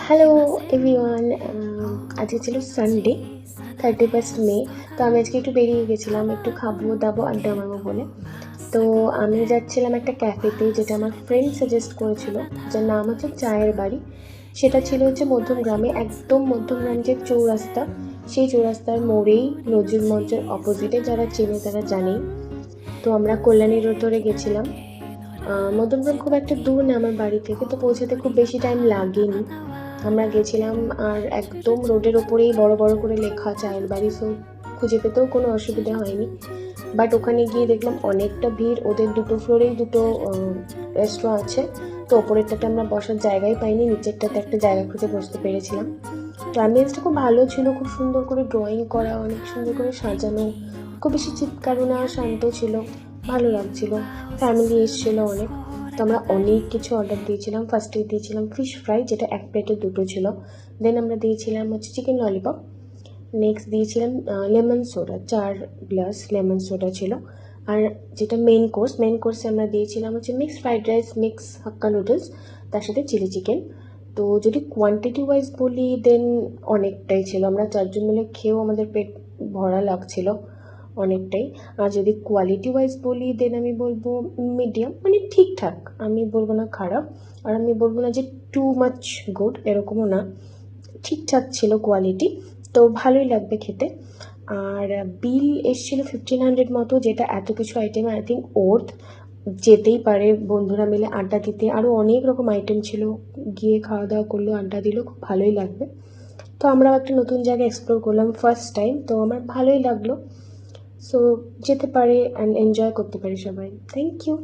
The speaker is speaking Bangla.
হ্যালো এভরিওয়ান, আজকে ছিল সানডে 31 মে। তো আমি আজকে একটু বেরিয়ে গেছিলাম, একটু খাবো দাবো আড্ডা মারবো বলে। তো আমি যাচ্ছিলাম একটা ক্যাফেতে, যেটা আমার ফ্রেন্ড সাজেস্ট করেছিল, যার নাম হচ্ছে চায়ের বাড়ি। সেটা ছিল হচ্ছে মধ্যমগ্রামে, একদম মধ্যমগ্রাম যে চৌরাস্তা, সেই চৌরাস্তার মোড়েই নজরুল মঞ্চের অপোজিটে। যারা চেনে তারা জানেই। তো আমরা কল্যাণী রোড ধরে গেছিলাম। মধ্যমগ্রাম খুব একটা দূর না আমার বাড়ি থেকে, তো পৌঁছাতে খুব বেশি টাইম লাগেনি। আমরা গেছিলাম, আর একদম রোডের ওপরেই বড় বড় করে লেখা চায়ের বাড়ি, সো খুঁজে পেতেও কোনো অসুবিধা হয়নি। বাট ওখানে গিয়ে দেখলাম অনেকটা ভিড়। ওদের দুটো ফ্লোরেই দুটো রেস্টুরেন্ট আছে, তো ওপরেরটাতে আমরা বসার জায়গাই পাইনি, নিচেরটাতে একটা জায়গা খুঁজে বসতে পেরেছিলাম। তো অ্যাম্বিয়েন্সটা খুব ভালো ছিল, খুব সুন্দর করে ড্রয়িং করা, অনেক সুন্দর করে সাজানো, খুব বেশি চিৎকারও না, শান্ত ছিল, ভালো লাগছিল। ফ্যামিলি এসেছিলো অনেক। তো আমরা অনেক কিছু অর্ডার দিয়েছিলাম। ফার্স্টে দিয়েছিলাম ফিশ ফ্রাই, যেটা এক প্লেটে দুটো ছিল। দেন আমরা দিয়েছিলাম হচ্ছে চিকেন ললিপপ। নেক্সট দিয়েছিলাম lemon soda, 4 glass lemon soda ছিল। আর যেটা মেন কোর্সে আমরা দিয়েছিলাম হচ্ছে মিক্সড ফ্রাইড রাইস, মিক্স হাক্কা নুডলস, তার সাথে চিলি চিকেন। তো যদি কোয়ান্টিটি ওয়াইজ বলি, দেন অনেকটাই ছিল। আমরা 4 জন মিলে খেয়েও আমাদের পেট ভরা লাগছিল অনেকটাই। আর যদি কোয়ালিটি ওয়াইজ বলি, দেন আমি বলবো মিডিয়াম, মানে ঠিকঠাক। আমি বলবো না খারাপ, আর আমি বলবো না যে টু মাচ গুড, এরকমও না, ঠিকঠাক ছিল কোয়ালিটি। তো ভালোই লাগবে খেতে। আর বিল এসেছিলো 1500 মতো, যেটা এত কিছু আইটেম আই থিঙ্ক ওর্থ, যেতেই পারে বন্ধুরা মিলে আড্ডা দিতে। আরও অনেক রকম আইটেম ছিল, গিয়ে খাওয়া দাওয়া করলো, আড্ডা দিল, খুব ভালোই লাগবে। তো আমরাও একটা নতুন জায়গা এক্সপ্লোর করলাম ফার্স্ট টাইম, তো আমার ভালোই লাগলো। সো যেতে পারে অ্যান্ড এনজয় করতে পারে সবাই। Thank you.